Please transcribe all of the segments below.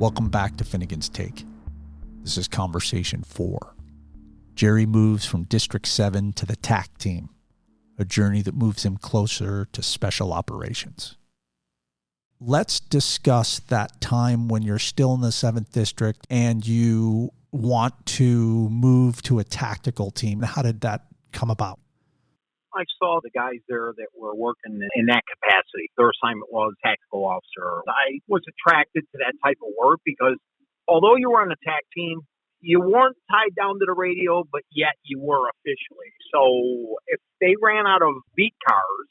Welcome back to Finnegan's Take. This is Conversation 4. Jerry moves from District 7 to the Tact Team, a journey that moves him closer to special operations. Let's discuss that time when you're still in the 7th District and you want to move to a tactical team. How did that come about? I saw the guys there that were working in that capacity. Their assignment was tactical officer. I was attracted to that type of work because although you were on a TAC team, you weren't tied down to the radio, but yet you were officially. So if they ran out of beat cars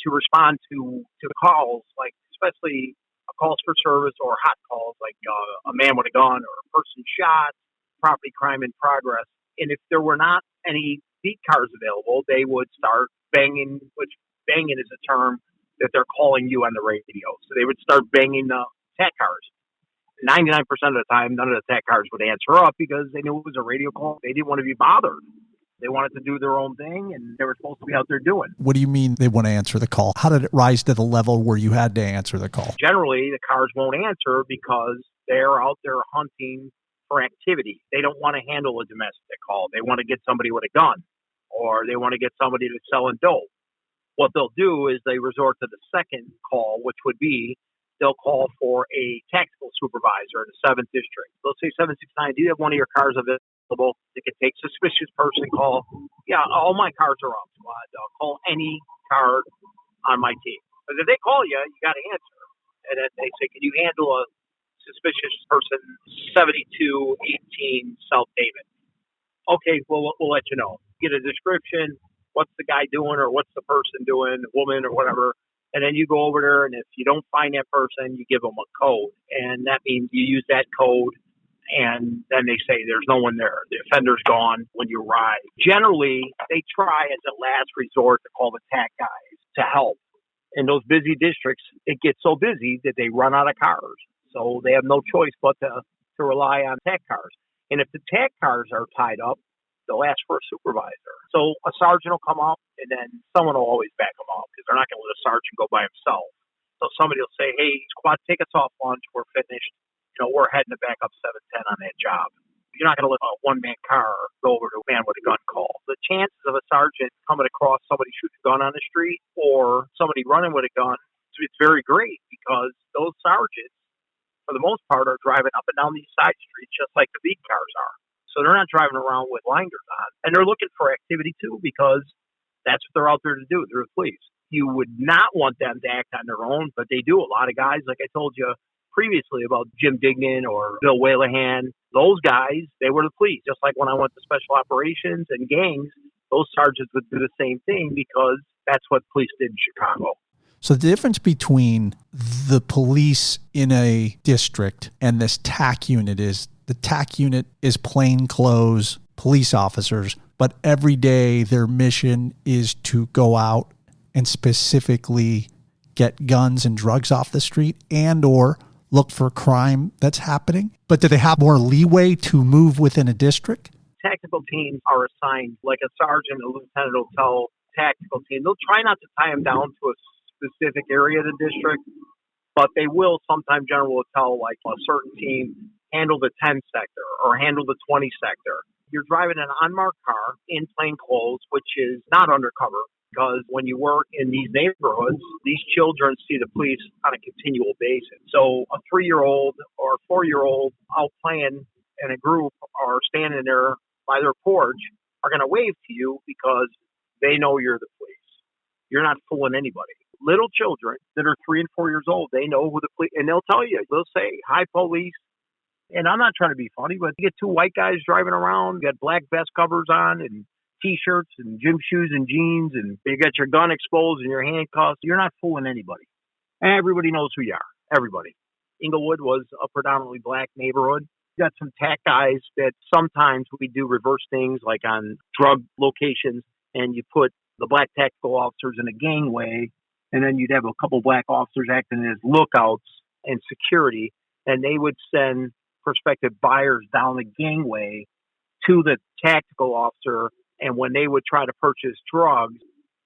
to respond to calls, like especially calls for service or hot calls, like a man with a gun or a person shot, property crime in progress, and if there were not any beat cars available, they would start banging, which banging is a term that they're calling you on the radio. So they would start banging the TAC cars. 99% of the time, none of the TAC cars would answer up because they knew it was a radio call. They didn't want to be bothered. They wanted to do their own thing, and they were supposed to be out there doing. What do you mean they want to answer the call? How did it rise to the level where you had to answer the call? Generally, the cars won't answer because they're out there hunting for activity. They don't want to handle a domestic call. They want to get somebody with a gun, or they want to get somebody that's selling dope. What they'll do is they resort to the second call, which would be they'll call for a tactical supervisor in the 7th District. They'll say, 769, do you have one of your cars available? They can take suspicious person call. Yeah, all my cars are up, squad. Call any car on my team. Because if they call you, you got to answer. And then they say, can you handle a suspicious person, 7218 South David? Okay, we'll let you know. Get a description. What's the guy doing, or what's the person doing, woman or whatever. And then you go over there, and if you don't find that person, you give them a code. And that means you use that code, and then they say there's no one there. The offender's gone when you arrive. Generally, they try as a last resort to call the TAC guys to help. In those busy districts, it gets so busy that they run out of cars. So they have no choice but to rely on TAC cars. And if the TAC cars are tied up, they'll ask for a supervisor. So a sergeant will come up, and then someone will always back them up because they're not going to let a sergeant go by himself. So somebody will say, hey, squad, take us off lunch. We're finished. We're heading to back up 710 on that job. You're not going to let a one-man car go over to a man with a gun call. The chances of a sergeant coming across somebody shooting a gun on the street or somebody running with a gun, it's very great because those sergeants, for the most part, are driving up and down these side streets just like the beat cars are. So they're not driving around with blinders on. And they're looking for activity, too, because that's what they're out there to do. They're the police. You would not want them to act on their own, but they do. A lot of guys, like I told you previously about Jim Dignan or Bill Whalahan, those guys, they were the police. Just like when I went to special operations and gangs, those sergeants would do the same thing because that's what police did in Chicago. So the difference between the police in a district and this TAC unit is the TAC unit is plainclothes police officers, but every day their mission is to go out and specifically get guns and drugs off the street and or look for crime that's happening. But do they have more leeway to move within a district? Tactical teams are assigned, like a sergeant, a lieutenant will tell tactical team. They'll try not to tie them down to a specific area of the district, but they will sometimes. General will tell like a certain team, handle the 10 sector or handle the 20 sector. You're driving an unmarked car in plain clothes, which is not undercover because when you work in these neighborhoods, these children see the police on a continual basis. So a 3-year-old or a 4-year-old out playing in a group or standing there by their porch are going to wave to you because they know you're the police. You're not fooling anybody. Little children that are 3 and 4 years old, they know who the police, and they'll tell you, they'll say, hi, police. And I'm not trying to be funny, but you get 2 white guys driving around, you got black vest covers on and T-shirts and gym shoes and jeans, and you got your gun exposed and your handcuffs. You're not fooling anybody. Everybody knows who you are. Everybody. Inglewood was a predominantly black neighborhood. You got some TAC guys that sometimes we do reverse things like on drug locations, and you put the black tactical officers in a gangway, and then you'd have a couple black officers acting as lookouts and security, and they would send prospective buyers down the gangway to the tactical officer, and when they would try to purchase drugs,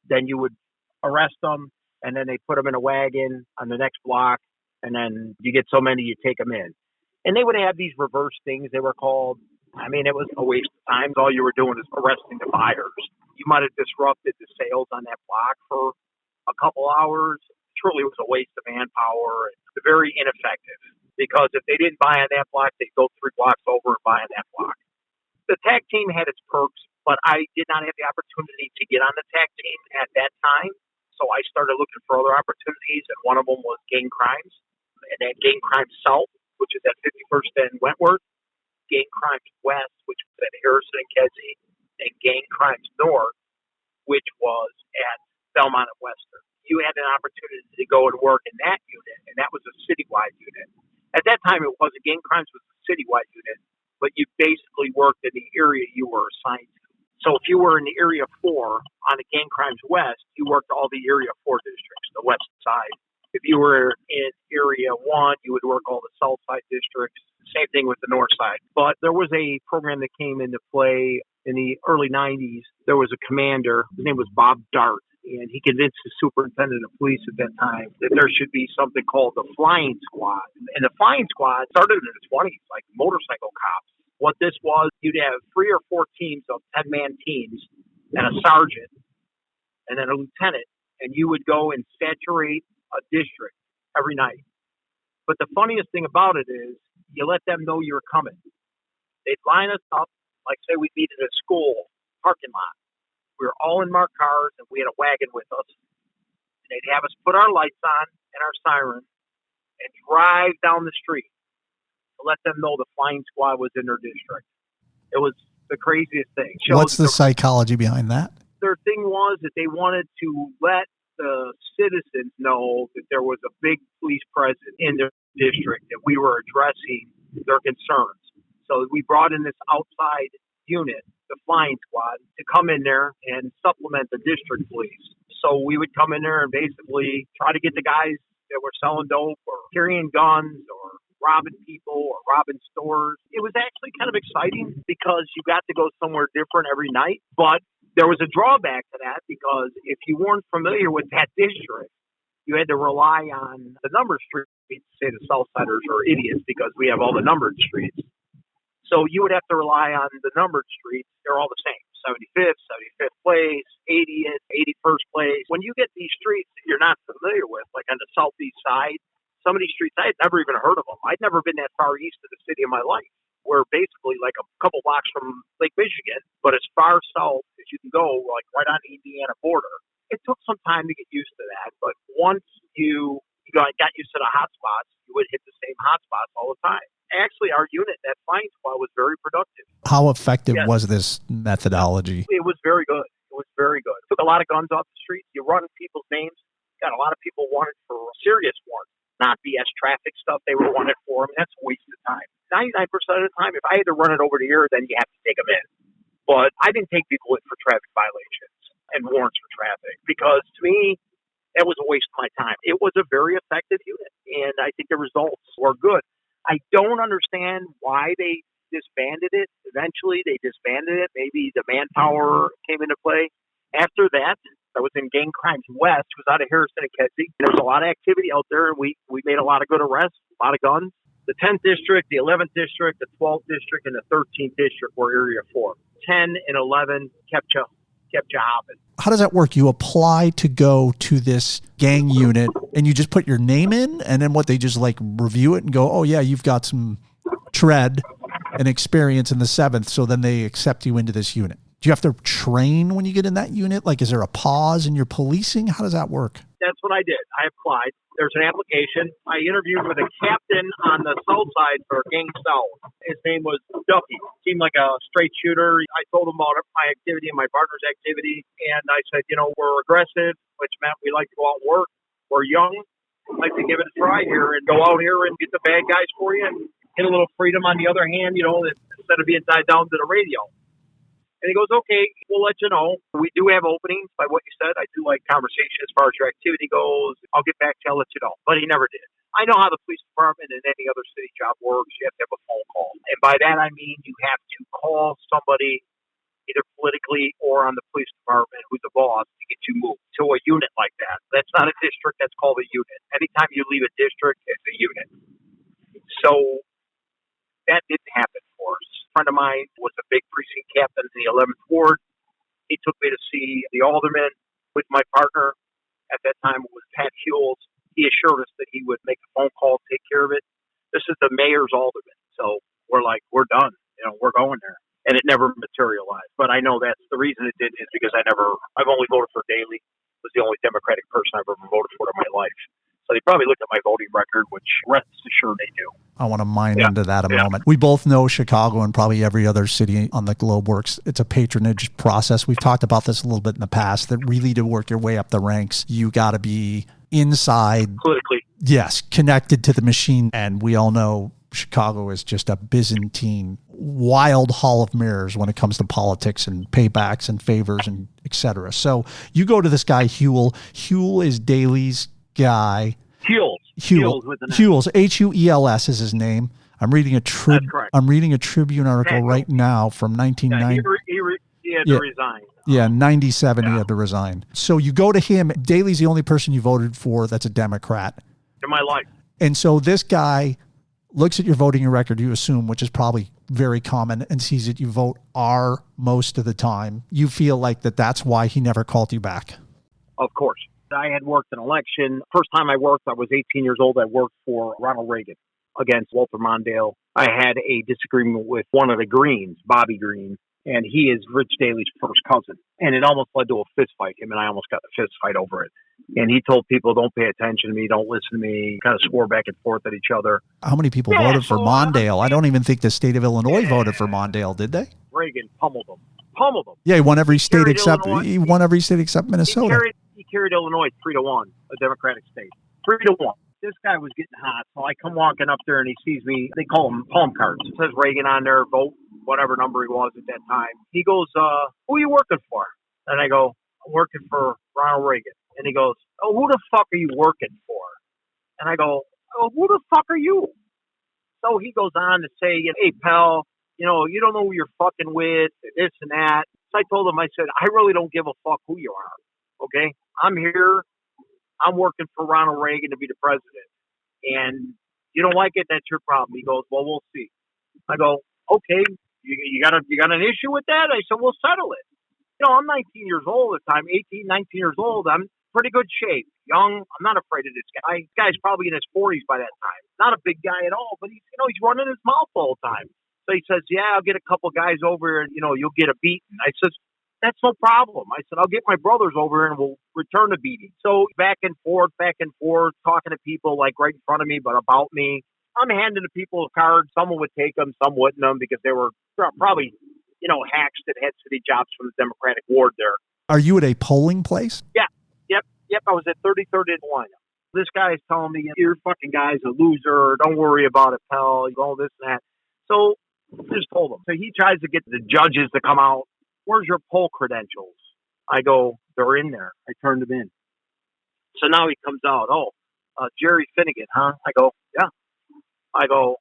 then you would arrest them, and then they put them in a wagon on the next block, and then you get so many, you take them in. And they would have these reverse things. They were called, I mean, it was a waste of time. All you were doing is arresting the buyers. You might have disrupted the sales on that block for a couple hours. Truly, it was a waste of manpower. It's very ineffective because if they didn't buy on that block, they'd go 3 blocks over and buy on that block. The Tact Team had its perks, but I did not have the opportunity to get on the Tact Team at that time. So I started looking for other opportunities, and one of them was gang crimes. And then gang crimes south, which is at 51st and Wentworth, gang crimes west, which was at Harrison and Kedzie, and gang crimes north, which was at Belmont and Western. You had an opportunity to go and work in that unit, and that was a citywide unit. At that time, it wasn't. Gang crimes was a citywide unit, but you basically worked in the area you were assigned to. So if you were in the Area 4 on the gang crimes west, you worked all the Area 4 districts, the west side. If you were in Area 1, you would work all the south side districts. Same thing with the north side. But there was a program that came into play in the early 90s. There was a commander. His name was Bob Dart. And he convinced the superintendent of police at that time that there should be something called the flying squad. And the flying squad started in the 20s, like motorcycle cops. What this was, you'd have 3 or 4 teams of 10-man teams and a sergeant and then a lieutenant. And you would go and saturate a district every night. But the funniest thing about it is you let them know you're coming. They'd line us up, like say we'd meet at a school parking lot. We were all in marked cars and we had a wagon with us. And they'd have us put our lights on and our siren and drive down the street to let them know the flying squad was in their district. It was the craziest thing. What's the psychology behind that? Their thing was that they wanted to let the citizens know that there was a big police presence in their district, that we were addressing their concerns. So we brought in this outside unit, the flying squad, to come in there and supplement the district police. So we would come in there and basically try to get the guys that were selling dope or carrying guns or robbing people or robbing stores. It was actually kind of exciting because you got to go somewhere different every night, but there was a drawback to that because if you weren't familiar with that district, you had to rely on the numbered streets. Say the Southsiders are idiots because we have all the numbered streets. So you would have to rely on the numbered streets. They're all the same. 75th, 75th place, 80th, 81st place. When you get these streets that you're not familiar with, like on the southeast side, some of these streets, I had never even heard of them. I'd never been that far east of the city in my life. We're basically like a couple blocks from Lake Michigan, but as far south as you can go, like right on the Indiana border. It took some time to get used to that, but once you got used to the hot spots, you would hit the same hot spots all the time. Actually, our unit, that flying squad, was very productive. How effective was this methodology? It was very good. It was very good. Took a lot of guns off the streets. You run people's names. Got a lot of people wanted for serious warrants, not BS traffic stuff they were wanted for. I mean, that's a waste of time. 99% of the time, if I had to run it over to here, then you have to take them in. But I didn't take people in for traffic violations and warrants for traffic because to me, that was a waste of my time. It was a very effective unit, and I think the results were good. I don't understand why they disbanded it. Eventually, they disbanded it. Maybe the manpower came into play. After that, I was in Gang Crimes West, was out of Harrison and Kedzie. There was a lot of activity out there, and we made a lot of good arrests, a lot of guns. The 10th district, the 11th district, the 12th district, and the 13th district were Area 4. 10 and 11 kept you hopping. How does that work? You apply to go to this gang unit and you just put your name in, and then what, they just like review it and go, oh yeah, you've got some tread and experience in the 7th. So then they accept you into this unit. Do you have to train when you get in that unit? Like, is there a pause in your policing? How does that work? That's what I did. I applied. There's an application. I interviewed with a captain on the south side for Gang South. His name was Duffy. Seemed like a straight shooter. I told him about my activity and my partner's activity. And I said, we're aggressive, which meant we like to go out and work. We're young. I'd like to give it a try here and go out here and get the bad guys for you and get a little freedom on the other hand, instead of being tied down to the radio. And he goes, okay, we'll let you know. We do have openings. By what you said, I do like conversation as far as your activity goes. I'll get back to you. I'll let you know. But he never did. I know how the police department and any other city job works. You have to have a phone call. And by that, I mean you have to call somebody either politically or on the police department who's the boss to get you moved to a unit like that. That's not a district. That's called a unit. Anytime you leave a district, it's a unit. So that didn't happen for us. A friend of mine was a big precinct captain in the 11th Ward. He took me to see the alderman with my partner. At that time, it was Pat Hewells. He assured us that he would make a phone call, take care of it. This is the mayor's alderman. So we're like, we're done. We're going there. And it never materialized. But I know that's the reason it did is because I've only voted for Daley. Was the only Democratic person I've ever voted for in my life. So they probably looked at my voting record, which rest assured they do. I want to mine into that a moment. We both know Chicago and probably every other city on the globe works. It's a patronage process. We've talked about this a little bit in the past, that really to work your way up the ranks, you got to be inside. Politically. Yes, connected to the machine. And we all know Chicago is just a Byzantine, wild hall of mirrors when it comes to politics and paybacks and favors and et cetera. So you go to this guy, Hewell. Hewell is Daley's guy. Hewells, Huels is his name. I'm reading a Tribune article right now from 1990. He had to resign. Yeah, 97 he had to resign. So you go to him. Daley's the only person you voted for that's a Democrat. In my life. And so this guy looks at your voting record, you assume, which is probably very common, and sees that you vote R most of the time. You feel like that's why he never called you back. Of course. I had worked an election. First time I worked, I was 18 years old. I worked for Ronald Reagan against Walter Mondale. I had a disagreement with one of the Greens, Bobby Green, and he is Rich Daley's first cousin. And it almost led to a fist fight. Him and I almost got a fist fight over it. And he told people, don't pay attention to me, don't listen to me, kind of swore back and forth at each other. How many people voted for Mondale? I don't even think the state of Illinois voted for Mondale, did they? Reagan pummeled them. Yeah, he won every state except Minnesota. He carried Illinois 3-1, a Democratic state. 3-1. This guy was getting hot, so I come walking up there and he sees me. They call them palm cards. It says Reagan on there, vote, whatever number he was at that time. He goes, who are you working for? And I go, I'm working for Ronald Reagan. And he goes, oh, who the fuck are you working for? And I go, oh, who the fuck are you? So he goes on to say, hey, pal, you don't know who you're fucking with, this and that. So I told him, I said, I really don't give a fuck who you are. Okay? I'm here. I'm working for Ronald Reagan to be the president. And you don't like it, that's your problem. He goes, well, we'll see. I go, okay, you got an issue with that? I said, we'll settle it. I'm 19 years old at the time, 18, 19 years old. I'm pretty good shape, young. I'm not afraid of this guy. This guy's probably in his 40s by that time. Not a big guy at all, but he's running his mouth all the time. So he says, yeah, I'll get a couple guys over and, you'll get a beating. I says, that's no problem. I said, I'll get my brothers over and we'll return the beating. So back and forth, talking to people like right in front of me, but about me. I'm handing the people cards. Someone would take them, some wouldn't them because they were probably, hacks that had city jobs from the Democratic ward there. Are you at a polling place? Yeah. Yep. I was at 33rd and 1. This guy is telling me, your fucking guy's a loser. Don't worry about it, pal. All this and that. So I just told him. So he tries to get the judges to come out. Where's your poll credentials? I go, they're in there. I turned them in. So now he comes out. Jerry Finnegan, huh? I go, yeah. I go,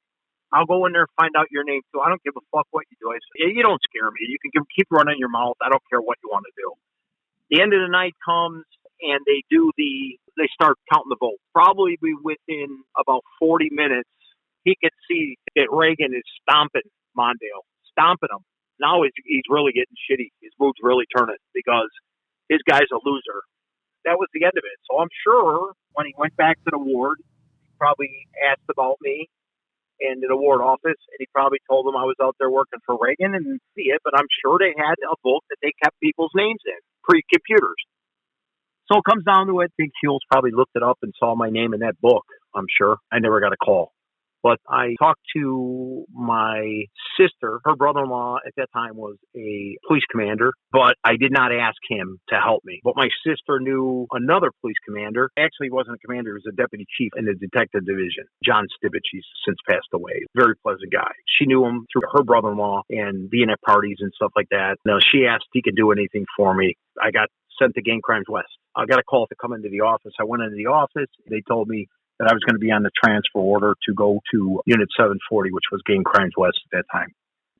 I'll go in there and find out your name too. I don't give a fuck what you do. I say, you don't scare me. You can keep running your mouth. I don't care what you want to do. The end of the night comes and they start counting the votes. Probably within about 40 minutes, he could see that Reagan is stomping Mondale, stomping him. Now he's really getting shitty. His mood's really turning because his guy's a loser. That was the end of it. So I'm sure when he went back to the ward, he probably asked about me in the ward office, and he probably told them I was out there working for Reagan and see it, but I'm sure they had a book that they kept people's names in, pre-computers. So it comes down to it. Big Hewells probably looked it up and saw my name in that book, I'm sure. I never got a call. But I talked to my sister. Her brother-in-law at that time was a police commander, but I did not ask him to help me. But my sister knew another police commander. Actually, he wasn't a commander. He was a deputy chief in the detective division. John Stibbich. He's since passed away. Very pleasant guy. She knew him through her brother-in-law and being at parties and stuff like that. Now, she asked if he could do anything for me. I got sent to Gang Crimes West. I got a call to come into the office. I went into the office. They told me that I was going to be on the transfer order to go to Unit 740, which was Gang Crimes West at that time.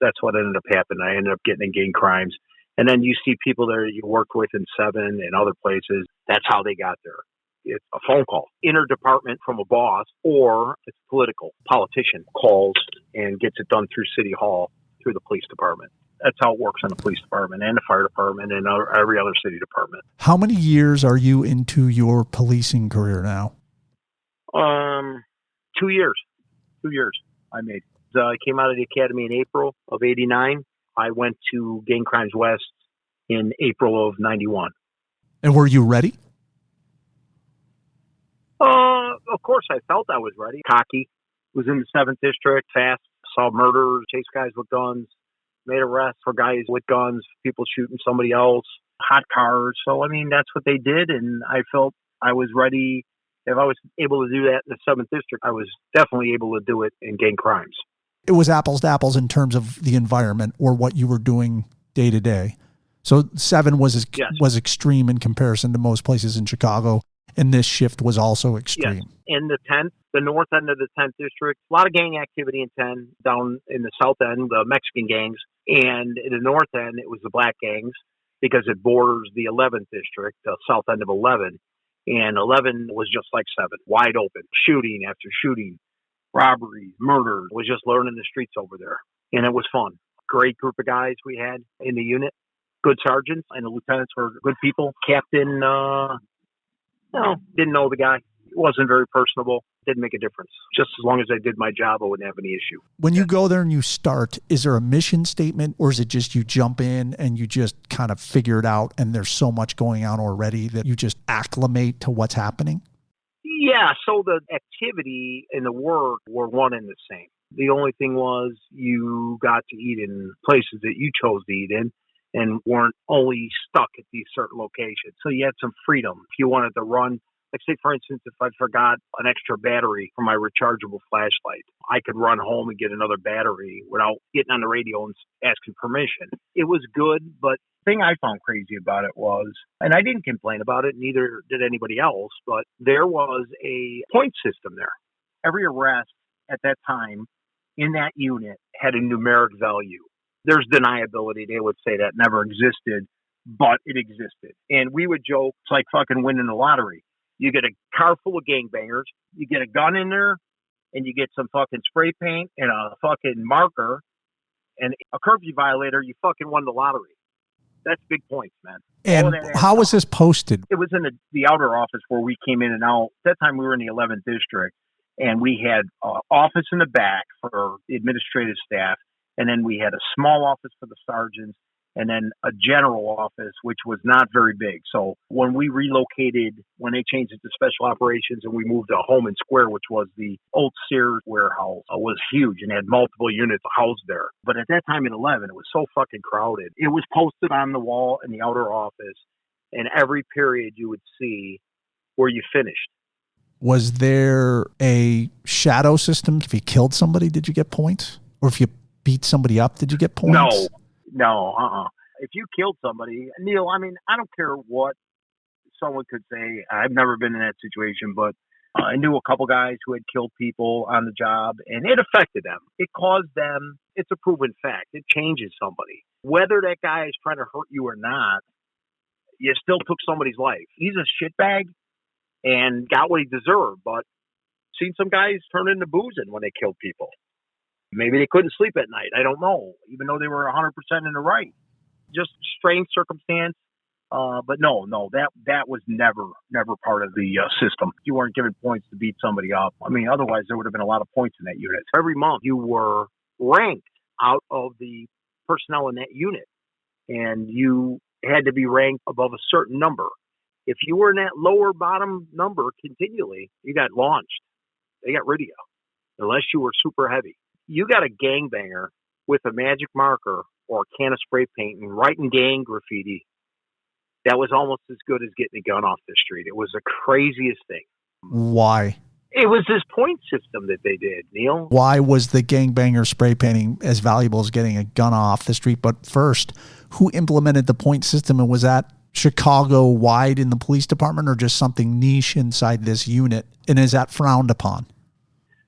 That's what ended up happening. I ended up getting in Gang Crimes. And then you see people there you worked with in 7 and other places. That's how they got there. it's a phone call, interdepartment from a boss, or it's political. Politician calls and gets it done through City Hall, through the police department. That's how it works in the police department and the fire department and every other city department. How many years are you into your policing career now? 2 years. 2 years I made. I came out of the academy in April of 89. I went to Gang Crimes West in April of 91. And were you ready? Of course I felt I was ready. Cocky. Was in the 7th district, fast, saw murders, chased guys with guns, made arrests for guys with guns, people shooting somebody else, hot cars. So, I mean, that's what they did. And I felt I was ready. If I was able to do that in the 7th district, I was definitely able to do it in gang crimes. It was apples to apples in terms of the environment or what you were doing day to day. So 7 was extreme in comparison to most places in Chicago. And this shift was also extreme. Yes. In the 10th, the north end of the 10th district, a lot of gang activity in 10, down in the south end, the Mexican gangs. And in the north end, it was the black gangs because it borders the 11th district, the south end of 11. And 11 was just like 7, wide open, shooting after shooting, robberies, murders. Was just learning the streets over there. And it was fun. Great group of guys we had in the unit. Good sergeants, and the lieutenants were good people. Captain, didn't know the guy. Wasn't very personable. Didn't make a difference. Just as long as I did my job, I wouldn't have any issue. When you go there and you start, is there a mission statement, or is it just you jump in and you just kind of figure it out and there's so much going on already that you just acclimate to what's happening? Yeah, so the activity and the work were one and the same. The only thing was you got to eat in places that you chose to eat in and weren't only stuck at these certain locations. So you had some freedom. If you wanted to run, like say, for instance, if I forgot an extra battery for my rechargeable flashlight, I could run home and get another battery without getting on the radio and asking permission. It was good, but the thing I found crazy about it was, and I didn't complain about it, neither did anybody else, but there was a point system there. Every arrest at that time in that unit had a numeric value. There's deniability. They would say that never existed, but it existed. And we would joke, it's like fucking winning the lottery. You get a car full of gangbangers, you get a gun in there, and you get some fucking spray paint and a fucking marker and a curfew violator, you fucking won the lottery. That's big points, man. And how was this posted? It was in the outer office where we came in and out. At that time, we were in the 11th district, and we had an office in the back for the administrative staff, and then we had a small office for the sergeants, and then a general office, which was not very big. So when we relocated, when they changed it to special operations and we moved to Holman Square, which was the old Sears warehouse, was huge and had multiple units housed there. But at that time in 11, it was so fucking crowded. It was posted on the wall in the outer office, and every period you would see where you finished. Was there a shadow system? If you killed somebody, did you get points? Or if you beat somebody up, did you get points? No. If you killed somebody, Neal, I mean, I don't care what someone could say. I've never been in that situation, but I knew a couple guys who had killed people on the job, and it affected them. It caused them, it's a proven fact. It changes somebody. Whether that guy is trying to hurt you or not, you still took somebody's life. He's a shitbag and got what he deserved, but seen some guys turn into boozing when they killed people. Maybe they couldn't sleep at night. I don't know, even though they were 100% in the right. Just strange circumstance. But no, that was never part of the system. You weren't given points to beat somebody up. I mean, otherwise there would have been a lot of points in that unit. Every month you were ranked out of the personnel in that unit, and you had to be ranked above a certain number. If you were in that lower bottom number continually, you got launched. They got rid of you, unless you were super heavy. You got a gangbanger with a magic marker or a can of spray paint and writing gang graffiti. That was almost as good as getting a gun off the street. It was the craziest thing. Why? It was this point system that they did, Neal. Why was the gangbanger spray painting as valuable as getting a gun off the street? But first, who implemented the point system, and was that Chicago-wide in the police department or just something niche inside this unit? And is that frowned upon?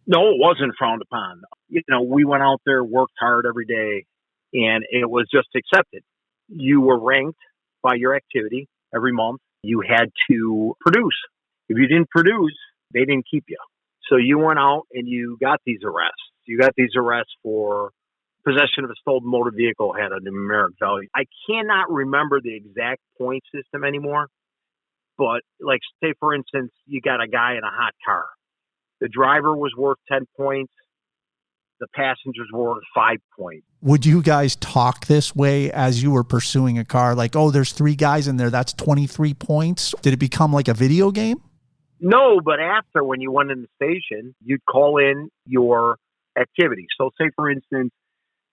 No, it wasn't frowned upon. You know, we went out there, worked hard every day, and it was just accepted. You were ranked by your activity every month. You had to produce. If you didn't produce, they didn't keep you. So you went out and you got these arrests. You got these arrests for possession of a stolen motor vehicle had a numeric value. I cannot remember the exact point system anymore, but like say for instance, you got a guy in a hot car. The driver was worth 10 points. The passengers were worth 5 points. Would you guys talk this way as you were pursuing a car? Like, oh, there's 3 guys in there. That's 23 points. Did it become like a video game? No, but after when you went in the station, you'd call in your activity. So say for instance,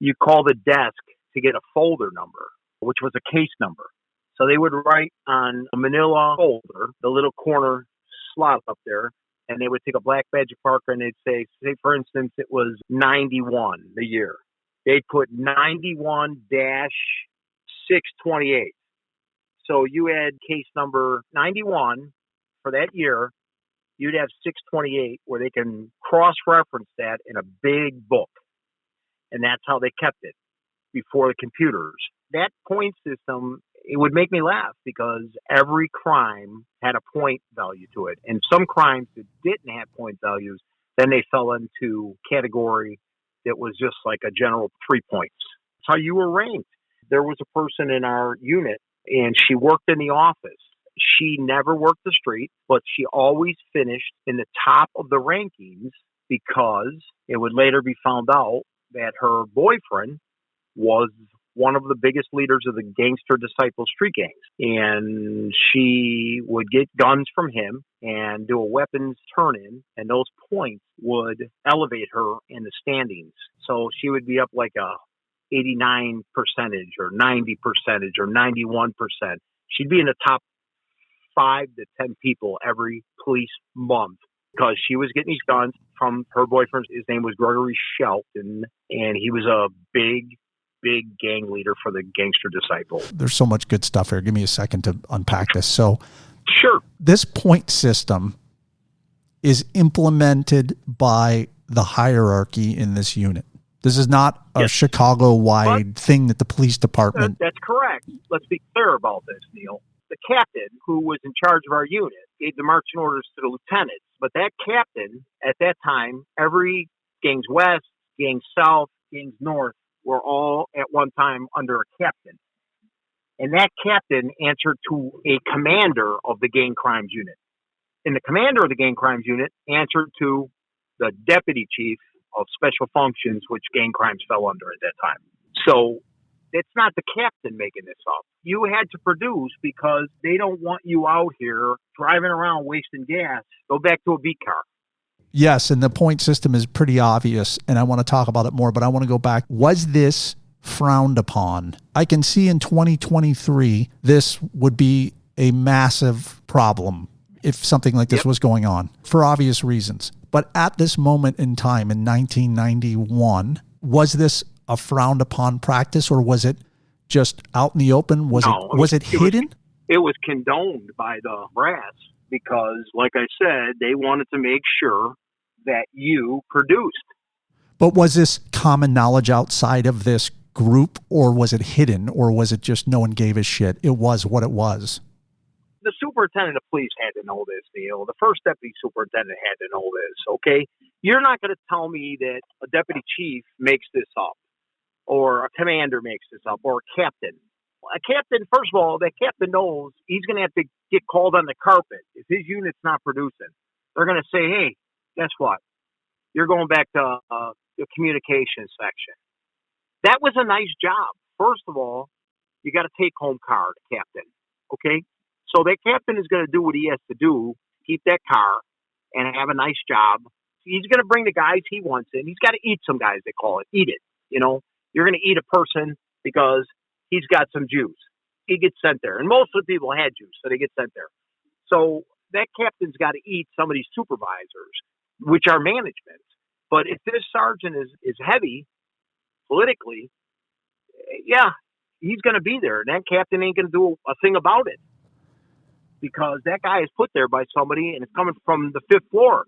you call the desk to get a folder number, which was a case number. So they would write on a manila folder, the little corner slot up there, and they would take a black magic marker and they'd say for instance, it was 91 the year. They'd put 91-628. So you had case number 91 for that year. You'd have 628 where they can cross-reference that in a big book. And that's how they kept it before the computers. That point system, it would make me laugh because every crime had a point value to it. And some crimes that didn't have point values, then they fell into category that was just like a general 3 points. That's how you were ranked. There was a person in our unit and she worked in the office. She never worked the street, but she always finished in the top of the rankings because it would later be found out that her boyfriend was one of the biggest leaders of the gangster disciple street gangs. And she would get guns from him and do a weapons turn-in, and those points would elevate her in the standings. So she would be up like a 89% or 90% or 91%. She'd be in the top 5 to 10 people every police month because she was getting these guns from her boyfriend. His name was Gregory Shelton, and he was a big gang leader for the gangster disciple. There's so much good stuff here. Give me a second to unpack this. So sure. This point system is implemented by the hierarchy in this unit. This is not a Chicago-wide thing that the police department... That's correct. Let's be clear about this, Neal. The captain, who was in charge of our unit, gave the marching orders to the lieutenants. But that captain, at that time, every Gangs West, Gangs South, Gangs North were all at one time under a captain. And that captain answered to a commander of the gang crimes unit. And the commander of the gang crimes unit answered to the deputy chief of special functions, which gang crimes fell under at that time. So it's not the captain making this up. You had to produce because they don't want you out here driving around wasting gas. Go back to a beat car. Yes, and the point system is pretty obvious, and I want to talk about it more, but I want to go back. Was this frowned upon? I can see in 2023, this would be a massive problem if something like this was going on, for obvious reasons. But at this moment in time, in 1991, was this a frowned upon practice, or was it just out in the open? Was it hidden? It was condoned by the brass because, like I said, they wanted to make sure that you produced. But was this common knowledge outside of this group, or was it hidden, or was it just no one gave a shit? It was what it was. The superintendent of police had to know this, Neal. The first deputy superintendent had to know this, okay? You're not going to tell me that a deputy chief makes this up, or a commander makes this up, or a captain. A captain, first of all, that captain knows he's going to have to get called on the carpet if his unit's not producing. They're going to say, hey, guess what? You're going back to the communications section. That was a nice job. First of all, you got a take-home card, captain, okay? So that captain is going to do what he has to do, keep that car, and have a nice job. He's going to bring the guys he wants in. He's got to eat some guys, they call it. Eat it, you know? You're going to eat a person because he's got some juice. He gets sent there. And most of the people had juice, so they get sent there. So that captain's got to eat some of these supervisors, which are management. But if this sergeant is heavy politically, yeah, he's going to be there. And that captain ain't going to do a thing about it because that guy is put there by somebody and it's coming from the 5th floor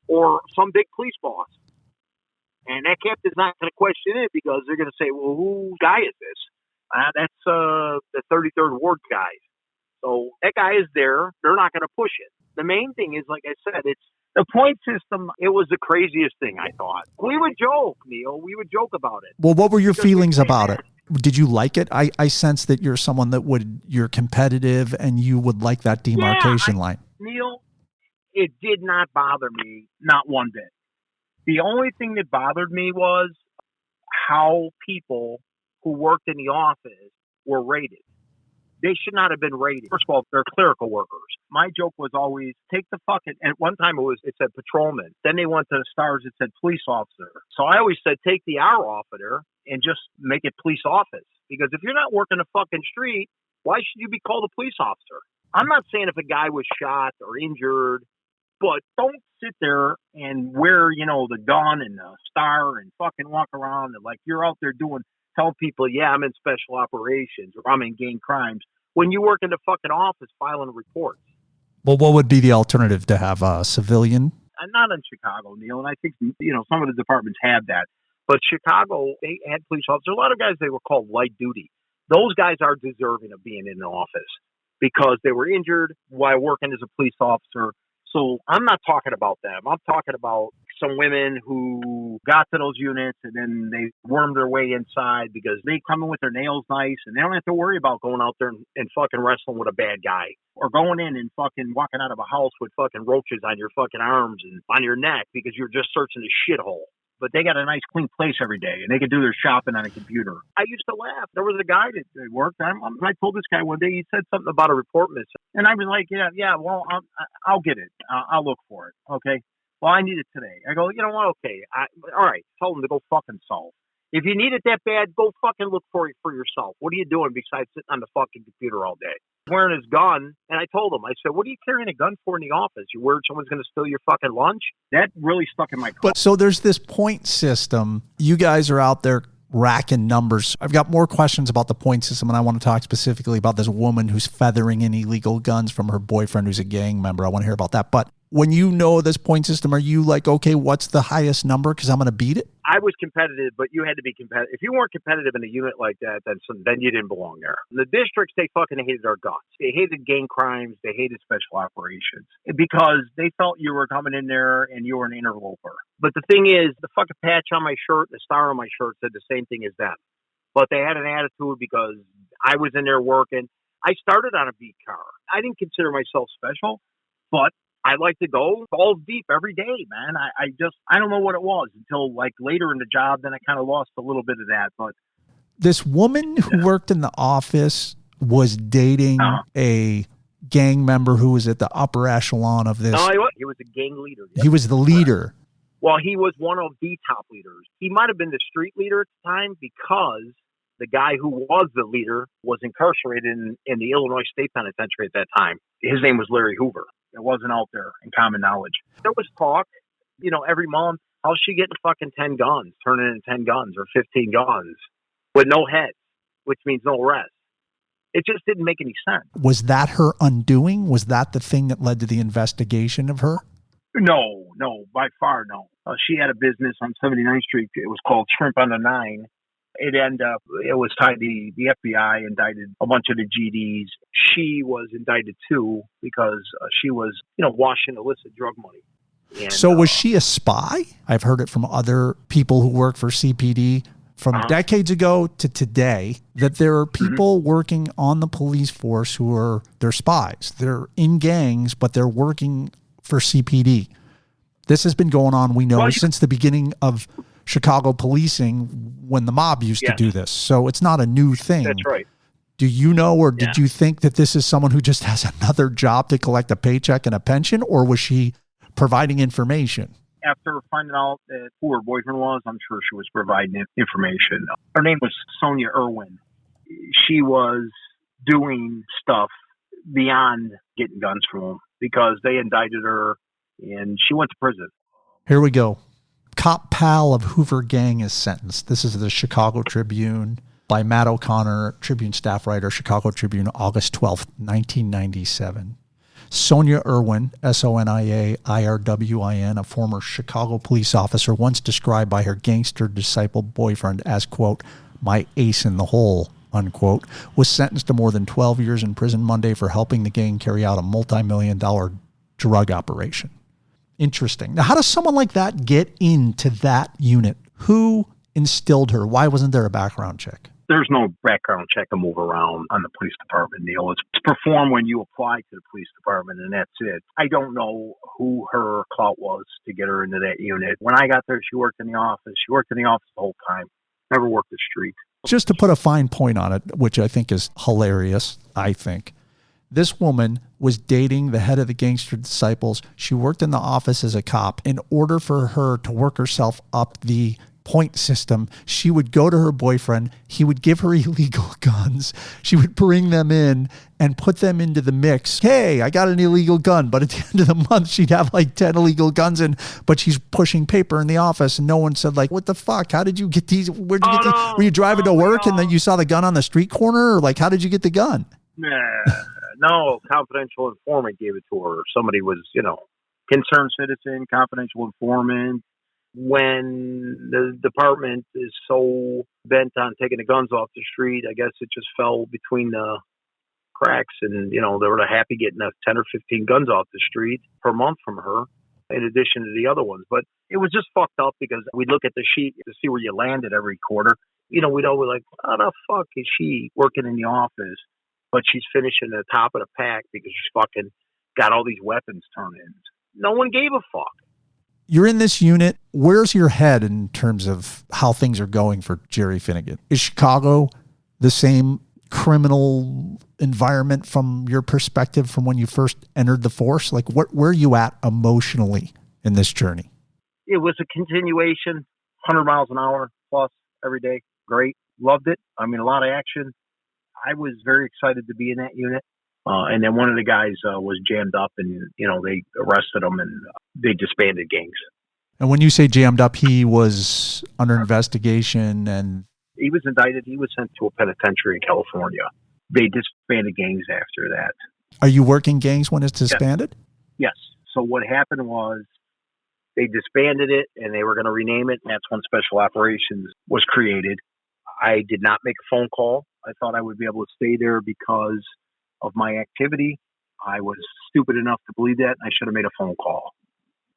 or some big police boss. And that captain's not going to question it because they're going to say, well, whose guy is this? That's the 33rd Ward guy. So that guy is there. They're not going to push it. The main thing is, like I said, it's the point system. It was the craziest thing, I thought. We would joke, Neal. We would joke about it. Well, what were your feelings about it? Did you like it? I sense that you're someone that you're competitive and you would like that demarcation line. Neal, it did not bother me, not one bit. The only thing that bothered me was how people who worked in the office were rated. They should not have been rated. First of all, they're clerical workers. My joke was always take the fucking, and one time it said patrolman. Then they went to the stars, it said police officer. So I always said take the R off of there and just make it police office. Because if you're not working the fucking street, why should you be called a police officer? I'm not saying if a guy was shot or injured, but don't sit there and wear, the gun and the star and fucking walk around and like you're out there tell people, yeah, I'm in special operations or I'm in gang crimes when you work in the fucking office filing reports. Well, what would be the alternative to have a civilian? Not in Chicago, Neal, and I think, some of the departments had that. But Chicago, they had police officers. A lot of guys, they were called light duty. Those guys are deserving of being in the office because they were injured while working as a police officer. So I'm not talking about them. I'm talking about some women who got to those units and then they wormed their way inside because they come in with their nails nice and they don't have to worry about going out there and fucking wrestling with a bad guy or going in and fucking walking out of a house with fucking roaches on your fucking arms and on your neck because you're just searching a shithole. But they got a nice clean place every day and they can do their shopping on a computer. I used to laugh. There was a guy that worked. I told this guy one day, he said something about a report miss. And I was like, yeah, well, I'll get it. I'll look for it. Okay. Well, I need it today. I go, you know what? Okay. All right. Tell him to go fucking solve. If you need it that bad, go fucking look for it for yourself. What are you doing besides sitting on the fucking computer all day? Wearing his gun, and I told him, I said, what are you carrying a gun for in the office? You worried someone's going to steal your fucking lunch? That really stuck in my craw. But so there's this point system. You guys are out there racking numbers. I've got more questions about the point system, and I want to talk specifically about this woman who's feathering in illegal guns from her boyfriend who's a gang member. I want to hear about that. But when you know this point system, are you like, okay, what's the highest number? Because I'm going to beat it? I was competitive, but you had to be competitive. If you weren't competitive in a unit like that, then you didn't belong there. The districts, they fucking hated our guns. They hated gang crimes. They hated special operations because they felt you were coming in there and you were an interloper. But the thing is, the fucking patch on my shirt, the star on my shirt said the same thing as them. But they had an attitude because I was in there working. I started on a beat car. I didn't consider myself special, but I like to go balls deep every day, man. I don't know what it was until like later in the job. Then I kind of lost a little bit of that. But this woman who worked in the office was dating a gang member who was at the upper echelon of this. No, he was a gang leader. He was the leader. Well, he was one of the top leaders. He might have been the street leader at the time because the guy who was the leader was incarcerated in the Illinois State Penitentiary at that time. His name was Larry Hoover. It wasn't out there in common knowledge. There was talk, every month, how's she getting fucking 10 guns, turning in 10 guns or 15 guns with no heads, which means no arrest. It just didn't make any sense. Was that her undoing? Was that the thing that led to the investigation of her? No, by far no. She had a business on 79th Street. It was called Shrimp on the Nine. It was tied to the FBI, indicted a bunch of the GDs. She was indicted too because she was, washing illicit drug money. And, so was she a spy? I've heard it from other people who work for CPD from decades ago to today that there are people working on the police force who they're spies. They're in gangs, but they're working for CPD. This has been going on, we know, since the beginning of Chicago policing when the mob used to do this. So it's not a new thing. That's right. Do you know, or did you think that this is someone who just has another job to collect a paycheck and a pension, or was she providing information? After finding out who her boyfriend was, I'm sure she was providing information. Her name was Sonia Irwin. She was doing stuff beyond getting guns from them because they indicted her and she went to prison. Here we go. Cop pal of Hoover gang is sentenced. This is the Chicago Tribune by Matt O'Connor, Tribune staff writer, Chicago Tribune, August 12th, 1997. Sonia Irwin, Sonia-Irwin, a former Chicago police officer, once described by her gangster disciple boyfriend as, quote, my ace in the hole, unquote, was sentenced to more than 12 years in prison Monday for helping the gang carry out a multi-million-dollar drug operation. Interesting. Now, how does someone like that get into that unit? Who instilled her? Why wasn't there a background check? There's no background check to move around on the police department, Neal. It's performed when you apply to the police department, and that's it. I don't know who her clout was to get her into that unit. When I got there, she worked in the office. She worked in the office the whole time. Never worked the street. Just to put a fine point on it, which I think is hilarious, I think. This woman was dating the head of the Gangster Disciples. She worked in the office as a cop. In order for her to work herself up the point system, she would go to her boyfriend. He would give her illegal guns. She would bring them in and put them into the mix. Hey, I got an illegal gun. But at the end of the month, she'd have like 10 illegal guns in, but she's pushing paper in the office. And no one said like, what the fuck? How did you get these? Where'd you get these? Were you driving to work and then you saw the gun on the street corner? Or like, how did you get the gun? No, confidential informant gave it to her. Somebody was, concerned citizen, confidential informant. When the department is so bent on taking the guns off the street, I guess it just fell between the cracks. And, they were happy getting 10 or 15 guns off the street per month from her, in addition to the other ones. But it was just fucked up because we'd look at the sheet to see where you landed every quarter. We'd always like, how the fuck is she working in the office, but she's finishing the top of the pack because she's fucking got all these weapons turned in? No one gave a fuck. You're in this unit. Where's your head in terms of how things are going for Jerry Finnegan? Is Chicago the same criminal environment from your perspective from when you first entered the force? Like, where are you at emotionally in this journey? It was a continuation, 100 miles an hour plus every day. Great. Loved it. I mean, a lot of action. I was very excited to be in that unit. And then one of the guys was jammed up and, they arrested him and they disbanded gangs. And when you say jammed up, he was under investigation and... He was indicted. He was sent to a penitentiary in California. They disbanded gangs after that. Are you working gangs when it's disbanded? Yes. So what happened was they disbanded it and they were going to rename it. And that's when Special Operations was created. I did not make a phone call. I thought I would be able to stay there because of my activity. I was stupid enough to believe that. I should have made a phone call.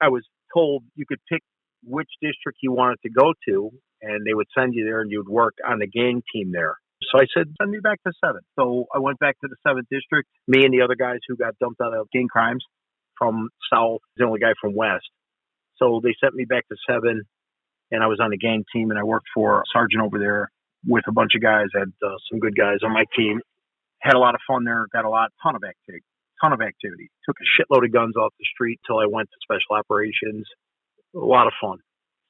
I was told you could pick which district you wanted to go to, and they would send you there and you would work on the gang team there. So I said, send me back to 7th. So I went back to the 7th district. Me and the other guys who got dumped out of gang crimes from South, the only guy from West. So they sent me back to 7, and I was on the gang team, and I worked for a sergeant over there with a bunch of guys. I had some good guys on my team. Had a lot of fun there. Got ton of activity. Took a shitload of guns off the street till I went to Special Operations. A lot of fun.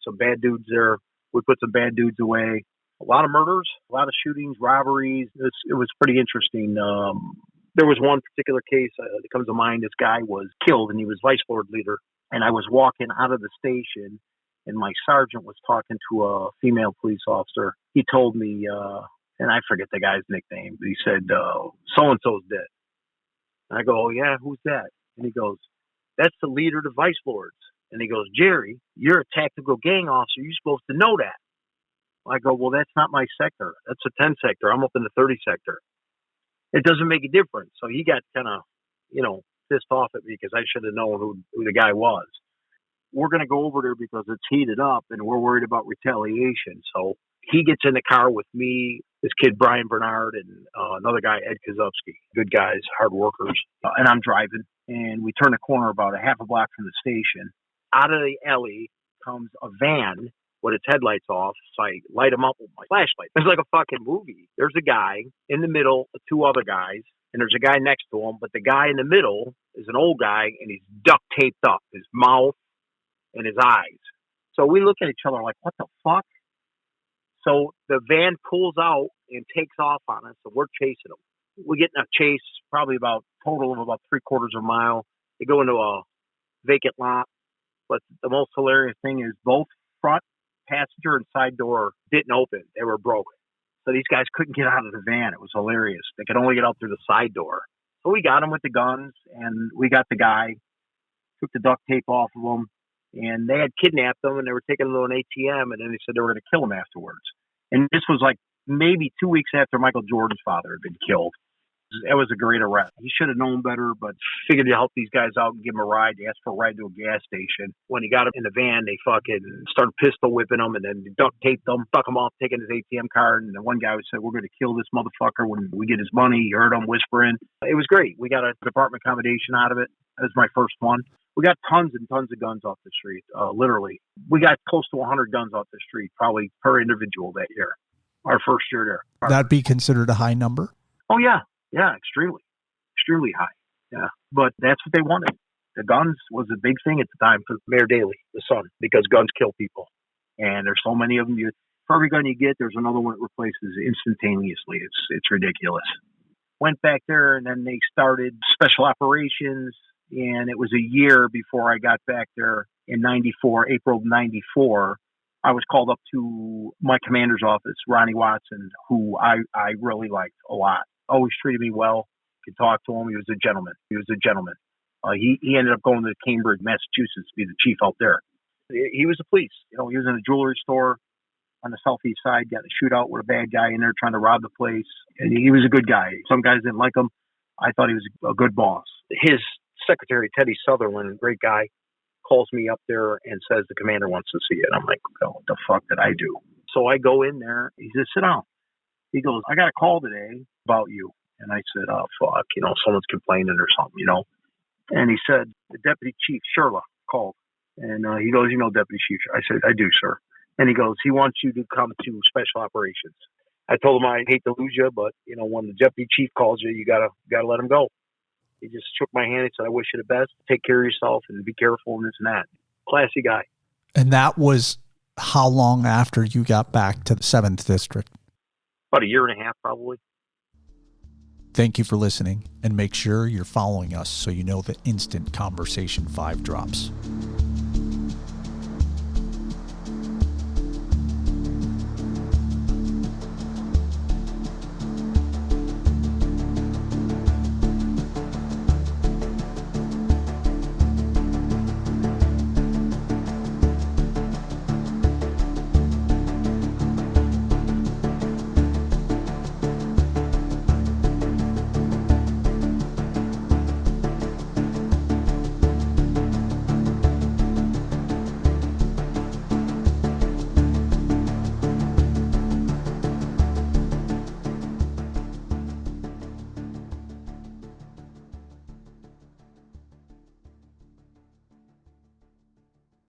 Some bad dudes there. We put some bad dudes away. A lot of murders, a lot of shootings, robberies. It was pretty interesting. There was one particular case that comes to mind. This guy was killed, and he was vice lord leader. And I was walking out of the station, and my sergeant was talking to a female police officer. He told me, and I forget the guy's nickname, but he said, so-and-so's dead. And I go, oh, yeah, who's that? And he goes, that's the leader of the vice lords. And he goes, Jerry, you're a tactical gang officer. You're supposed to know that. I go, well, that's not my sector. That's a 10 sector. I'm up in the 30 sector. It doesn't make a difference. So he got kind of, pissed off at me because I should have known who the guy was. We're going to go over there because it's heated up and we're worried about retaliation. So he gets in the car with me, this kid, Brian Bernard, and another guy, Ed Kozubsky. Good guys, hard workers. And I'm driving, and we turn the corner about a half a block from the station. Out of the alley comes a van with its headlights off. So I light them up with my flashlight. It's like a fucking movie. There's a guy in the middle of 2 other guys, and there's a guy next to him. But the guy in the middle is an old guy, and he's duct taped up, his mouth and his eyes. So we look at each other like, what the fuck? So the van pulls out and takes off on us, and we're chasing them. We get in a chase, probably total of about 3/4 of a mile. They go into a vacant lot. But the most hilarious thing is both front passenger and side door didn't open. They were broken. So these guys couldn't get out of the van. It was hilarious. They could only get out through the side door. So we got them with the guns, and we got the guy, took the duct tape off of him, and they had kidnapped them, and they were taking them to an ATM, and then they said they were going to kill him afterwards. And this was like maybe 2 weeks after Michael Jordan's father had been killed. It was a great arrest. He should have known better, but figured to help these guys out and give them a ride. They asked for a ride to a gas station. When he got him in the van, they fucking started pistol whipping him and then duct taped him, stuck him off, taking his ATM card. And then one guy said, "We're going to kill this motherfucker when we get his money." You heard him whispering. It was great. We got a department accommodation out of it. That was my first one. We got tons and tons of guns off the street, literally. We got close to 100 guns off the street, probably per individual that year, our first year there. That'd be considered a high number? Oh, yeah. Yeah, extremely high. Yeah, but that's what they wanted. The guns was a big thing at the time for Mayor Daley, the son, because guns kill people. And there's so many of them. For every gun you get, there's another one that replaces instantaneously. It's ridiculous. Went back there, and then they started special operations. And it was a year before I got back there in April of 94. I was called up to my commander's office, Ronnie Watson, who I really liked a lot. Always treated me well. Could talk to him. He was a gentleman. He ended up going to Cambridge, Massachusetts to be the chief out there. He was the police. He was in a jewelry store on the southeast side, got in a shootout with a bad guy in there trying to rob the place. And he was a good guy. Some guys didn't like him. I thought he was a good boss. His secretary, Teddy Sutherland, great guy, calls me up there and says the commander wants to see it. I'm like, oh, what the fuck did I do? So I go in there. He says, sit down. He goes, I got a call today about you. And I said, oh, fuck, someone's complaining or something, And he said, the deputy chief, Sherla, called. And he goes, Deputy Chief? I said, I do, sir. And he goes, he wants you to come to special operations. I told him I hate to lose you, but, when the deputy chief calls you, you gotta let him go. He just shook my hand and said, I wish you the best. Take care of yourself and be careful and this and that. Classy guy. And that was how long after you got back to the 7th District? About a year and a half, probably. Thank you for listening, and make sure you're following us so you know the instant Conversation 5 drops.